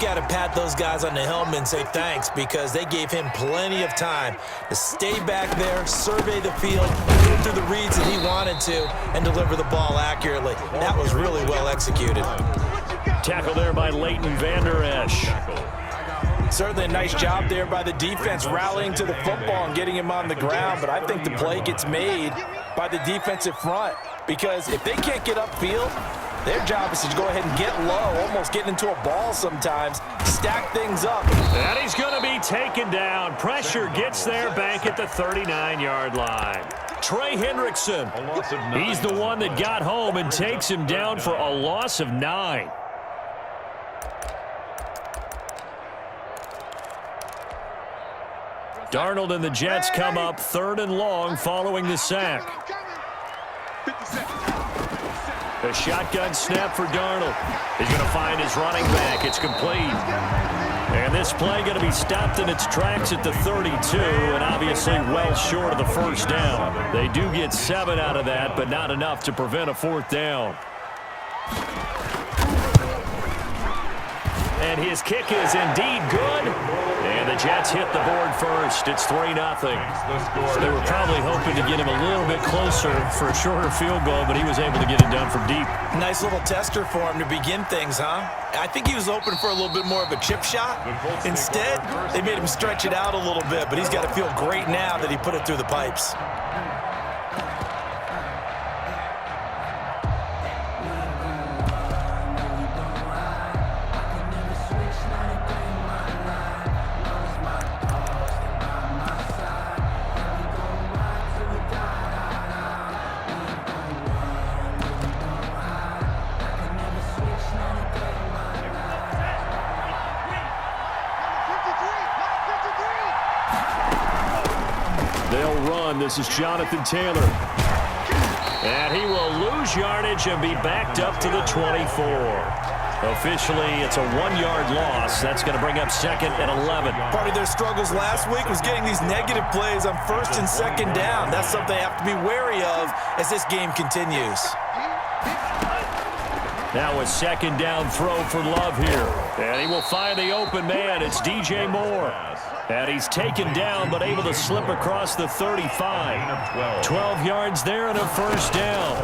got to pat those guys on the helmet and say thanks because they gave him plenty of time to stay back there, survey the field, go through the reads that he wanted to, and deliver the ball accurately. That was really well executed. Tackle there by Leighton Vander Esch. Certainly a nice job there by the defense rallying to the football and getting him on the ground, but I think the play gets made by the defensive front because if they can't get upfield, their job is to go ahead and get low, almost get into a ball sometimes, stack things up. And he's going to be taken down. Pressure gets there back at the 39-yard line. Trey Hendrickson, he's the one that got home and takes him down for a loss of 9. Darnold and the Jets come up 3rd and long following the sack. A shotgun snap for Darnold. He's going to find his running back. It's complete. And this play going to be stopped in its tracks at the 32, and obviously well short of the first down. They do get 7 out of that, but not enough to prevent a 4th down. And his kick is indeed good. And the Jets hit the board first. It's 3-0. They were probably hoping to get him a little bit closer for a shorter field goal, but he was able to get it done from deep. Nice little tester for him to begin things, huh? I think he was hoping for a little bit more of a chip shot. Instead, they made him stretch it out a little bit, but he's got to feel great now that he put it through the pipes. They'll run. This is Jonathan Taylor. And he will lose yardage and be backed up to the 24. Officially, it's a 1-yard loss. That's going to bring up 2nd and 11. Part of their struggles last week was getting these negative plays on 1st and 2nd down. That's something they have to be wary of as this game continues. Now a 2nd down throw for Love here. And he will find the open man. It's DJ Moore. And he's taken down but able to slip across the 35. 12 yards there and a 1st down.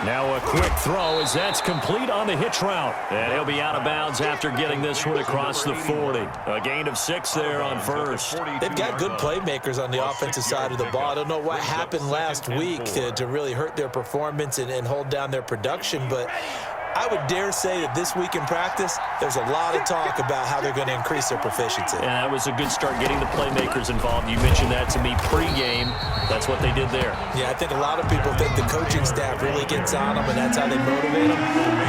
Now a quick throw as that's complete on the hitch route. And he'll be out of bounds after getting this one across the 40. A gain of 6 there on 1st. They've got good playmakers on the offensive side of the ball. I don't know what happened last week to really hurt their performance and hold down their production, but I would dare say that this week in practice, there's a lot of talk about how they're going to increase their proficiency. Yeah, that was a good start getting the playmakers involved. You mentioned that to me pregame. That's what they did there. Yeah, I think a lot of people think the coaching staff really gets on them, and that's how they motivate them.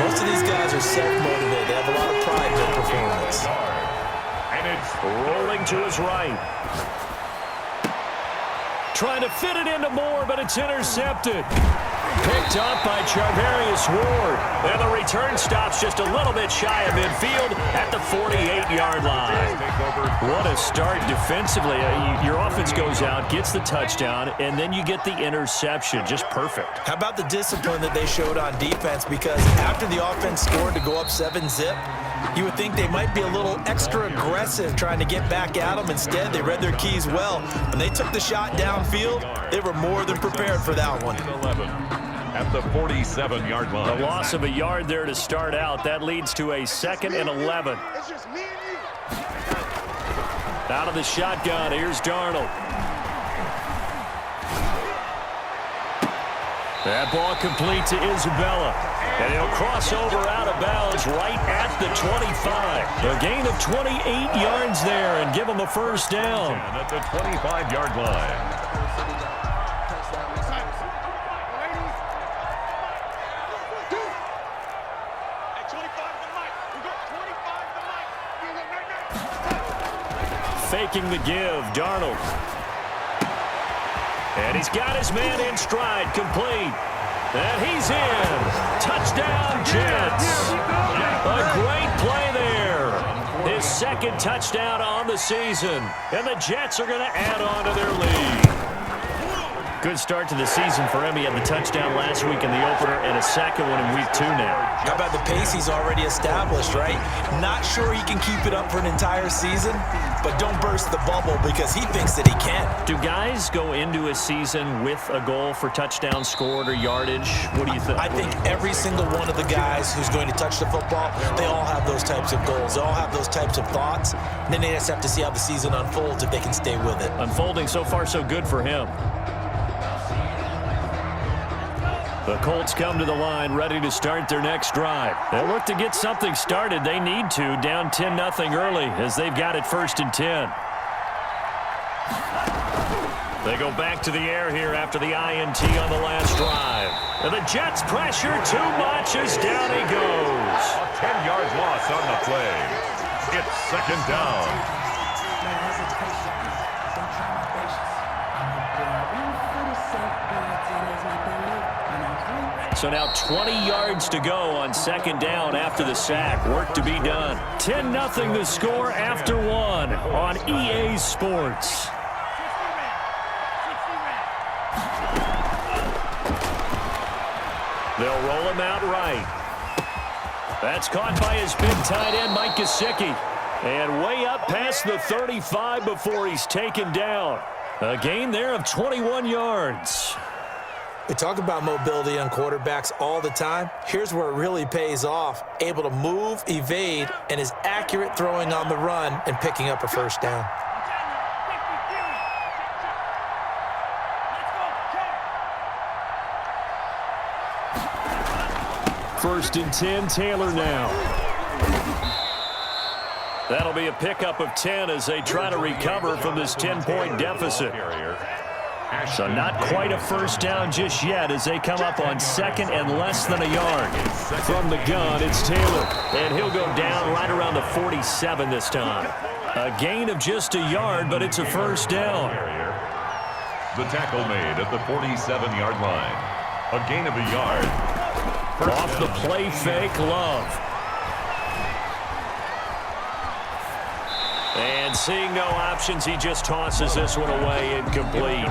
Most of these guys are self-motivated. They have a lot of pride in their performance. And it's rolling to his right. Trying to fit it into Moore, but it's intercepted. Picked up by Charvarius Ward. And the return stops just a little bit shy of midfield at the 48-yard line. What a start defensively. Your offense goes out, gets the touchdown, and then you get the interception. Just perfect. How about the discipline that they showed on defense? Because after the offense scored to go up 7-zip, you would think they might be a little extra aggressive trying to get back at them. Instead, they read their keys well. When they took the shot downfield, they were more than prepared for that one. At the 47-yard line. A loss of a yard there to start out. That leads to a 2nd and 11. Out of the shotgun, here's Darnold. That ball complete to Isabella. And he'll cross over out of bounds right at the 25. A gain of 28 yards there and give him a 1st down. At the 25-yard line. Faking the give, Darnold. And he's got his man in stride, complete. And he's in. Touchdown, Jets. A great play there. His 2nd touchdown on the season. And the Jets are going to add on to their lead. Good start to the season for him. He had the touchdown last week in the opener and a second one in week 2 now. How about the pace he's already established, right? Not sure he can keep it up for an entire season, but don't burst the bubble because he thinks that he can. Do guys go into a season with a goal for touchdown scored or yardage? What do you think? I think every single one of the guys who's going to touch the football, they all have those types of goals. They all have those types of thoughts. And then they just have to see how the season unfolds if they can stay with it. Unfolding so far so good for him. The Colts come to the line ready to start their next drive. They'll look to get something started. They need to, down 10-0 early as they've got it 1st and 10. They go back to the air here after the INT on the last drive. And the Jets pressure too much as down he goes. A 10-yard loss on the play. It's 2nd down. So now 20 yards to go on 2nd down after the sack. Work to be done. 10-0 the score after 1 on EA Sports. They'll roll him out right. That's caught by his big tight end, Mike Gesicki. And way up past the 35 before he's taken down. A gain there of 21 yards. We talk about mobility on quarterbacks all the time. Here's where it really pays off. Able to move, evade, and is accurate throwing on the run and picking up a 1st down. First and 10, Taylor now. That'll be a pickup of 10 as they try to recover from this 10-point deficit. So not quite a 1st down just yet as they come up on 2nd and less than a yard. From the gun, it's Taylor. And he'll go down right around the 47 this time. A gain of just a yard, but it's a 1st down. The tackle made at the 47-yard line. A gain of a yard. Off the play fake, Love. And seeing no options, he just tosses this one away incomplete.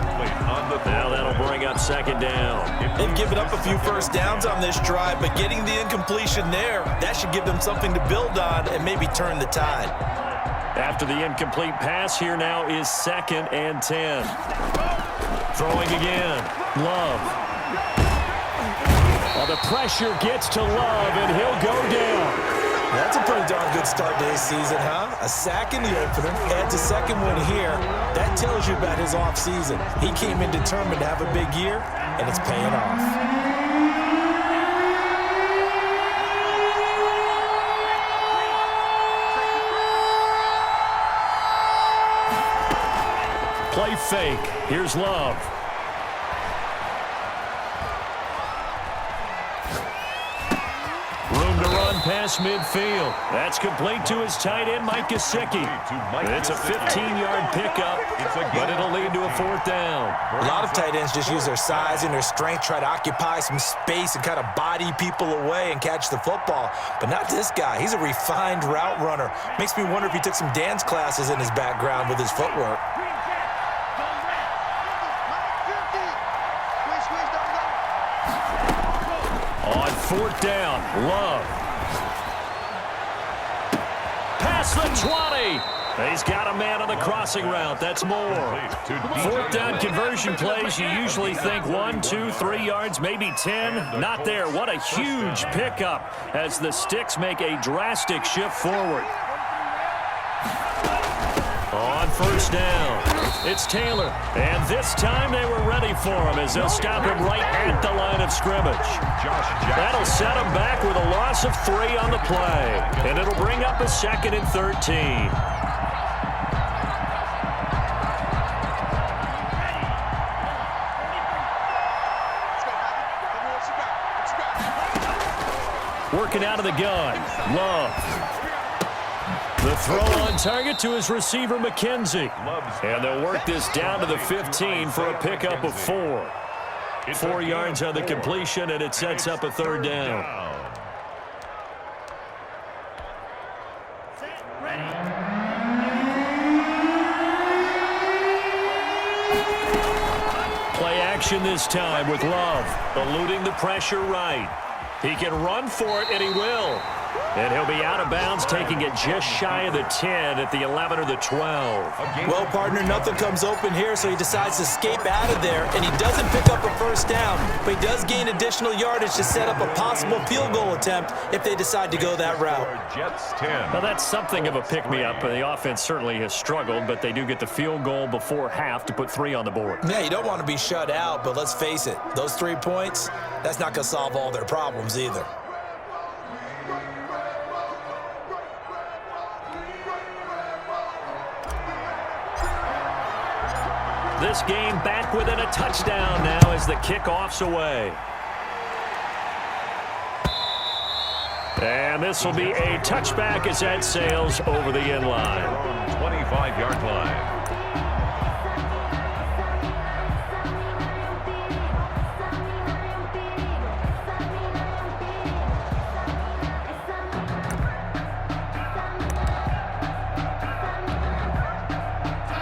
Now that'll bring up 2nd down. They've given up a few 1st downs on this drive, but getting the incompletion there, that should give them something to build on and maybe turn the tide. After the incomplete pass, here now is 2nd and 10. Throwing again. Love. Well, the pressure gets to Love, and he'll go down. That's a pretty darn good start to his season, huh? A sack in the opener, adds a 2nd one here. That tells you about his offseason. He came in determined to have a big year, and it's paying off. Play fake. Here's Love. Room to run past midfield. That's complete to his tight end, Mike Gesicki. It's a 15-yard pickup, but it'll lead to a 4th down. A lot of tight ends just use their size and their strength, try to occupy some space and kind of body people away and catch the football. But not this guy. He's a refined route runner. Makes me wonder if he took some dance classes in his background with his footwork. On 4th down, Love. Past the 20. He's got a man on the crossing route. That's more. 4th down conversion plays, you usually think 1, 2, 3 yards, maybe 10. Not there. What a huge pickup as the Sticks make a drastic shift forward. On 1st down, it's Taylor. And this time they were ready for him as they'll stop him right at the line of scrimmage. That'll set him back with a loss of 3 on the play. And it'll bring up a 2nd and 13. Working out of the gun, Love. The throw on target to his receiver, McKenzie. And they'll work this down to the 15 for a pickup of 4. 4 yards on the completion, and it sets up a 3rd down. Play action this time with Love, eluding the pressure right. He can run for it, and he will. And he'll be out of bounds, taking it just shy of the 10 at the 11 or the 12. Well, partner, nothing comes open here, so he decides to escape out of there, and he doesn't pick up a first down, but he does gain additional yardage to set up a possible field goal attempt if they decide to go that route. Jets 10. Well, that's something of a pick-me-up. The offense certainly has struggled, but they do get the field goal before half to put 3 on the board. Yeah, you don't want to be shut out, but let's face it, those 3 points, that's not going to solve all their problems either. This game back within a touchdown now as the kickoff's away. And this will be a touchback as that sails over the end line. 25-yard line.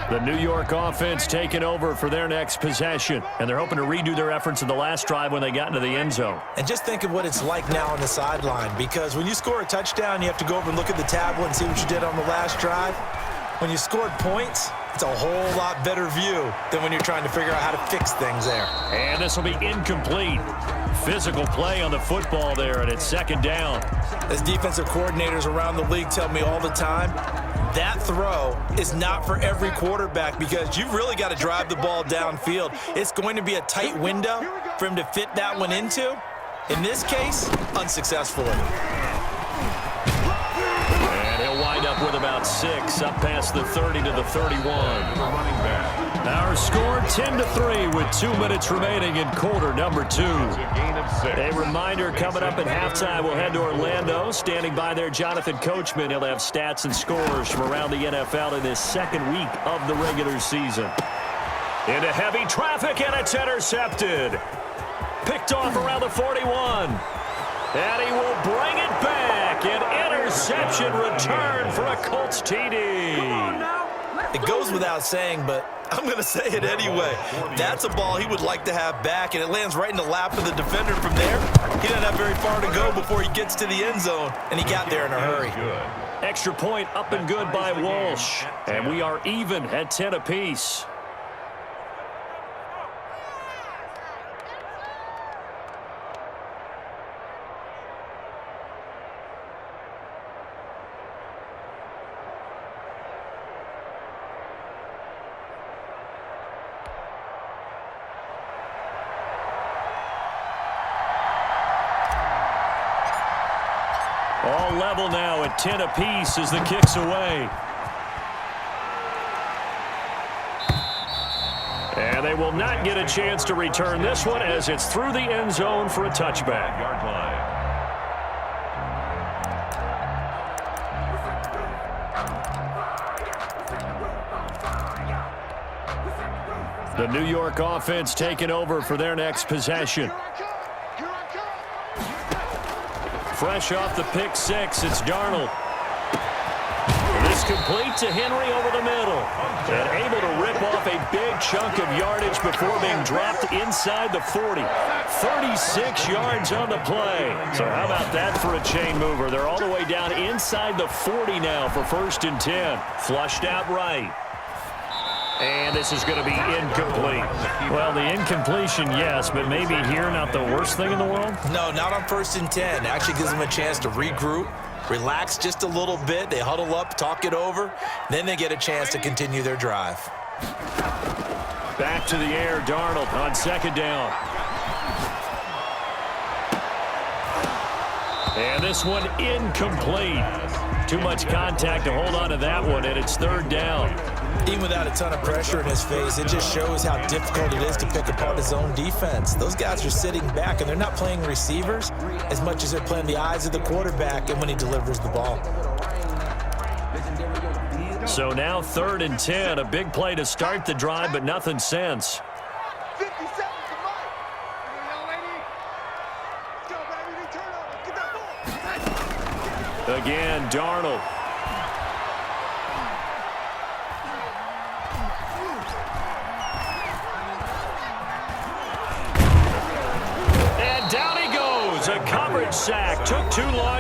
The New York offense taking over for their next possession, and they're hoping to redo their efforts in the last drive when they got into the end zone. And just think of what it's like now on the sideline, because when you score a touchdown, you have to go over and look at the tablet and see what you did on the last drive. When you scored points, it's a whole lot better view than when you're trying to figure out how to fix things there. And this will be incomplete. Physical play on the football there, and it's second down. As defensive coordinators around the league tell me all the time, that throw is not for every quarterback because you've really got to drive the ball downfield. It's going to be a tight window for him to fit that one into. In this case, unsuccessfully. And he'll wind up with about 6, up past the 30 to the 31. Running back. Our score 10-3 with 2 minutes remaining in quarter number 2. A reminder coming up at halftime, we'll head to Orlando. Standing by there, Jonathan Coachman. He'll have stats and scores from around the NFL in this second week of the regular season. Into heavy traffic, and it's intercepted. Picked off around the 41. And he will bring it back. An interception return for a Colts TD. It goes without saying, but I'm going to say it anyway. That's a ball he would like to have back, and it lands right in the lap of the defender from there. He doesn't have very far to go before he gets to the end zone, and he got there in a hurry. Extra point up and good by Walsh. And we are even at 10 apiece. All level now at 10 apiece as the kick's away. And they will not get a chance to return this one as it's through the end zone for a touchback. Yard line. The New York offense taking over for their next possession. Fresh off the pick 6, it's Darnold. This complete to Henry over the middle. And able to rip off a big chunk of yardage before being dropped inside the 40. 36 yards on the play. So how about that for a chain mover? They're all the way down inside the 40 now for 1st and 10. Flushed out right. And this is going to be incomplete. Well, the incompletion, yes, but maybe here not the worst thing in the world? No, not on 1st and 10. Actually gives them a chance to regroup, relax just a little bit. They huddle up, talk it over. Then they get a chance to continue their drive. Back to the air, Darnold on 2nd down. And this one incomplete. Too much contact to hold on to that one, and it's 3rd down. Even without a ton of pressure in his face, it just shows how difficult it is to pick apart his own defense. Those guys are sitting back, and they're not playing receivers as much as they're playing the eyes of the quarterback and when he delivers the ball. So now 3rd and 10, a big play to start the drive, but nothing since. Again, Darnold. sack. Took too long.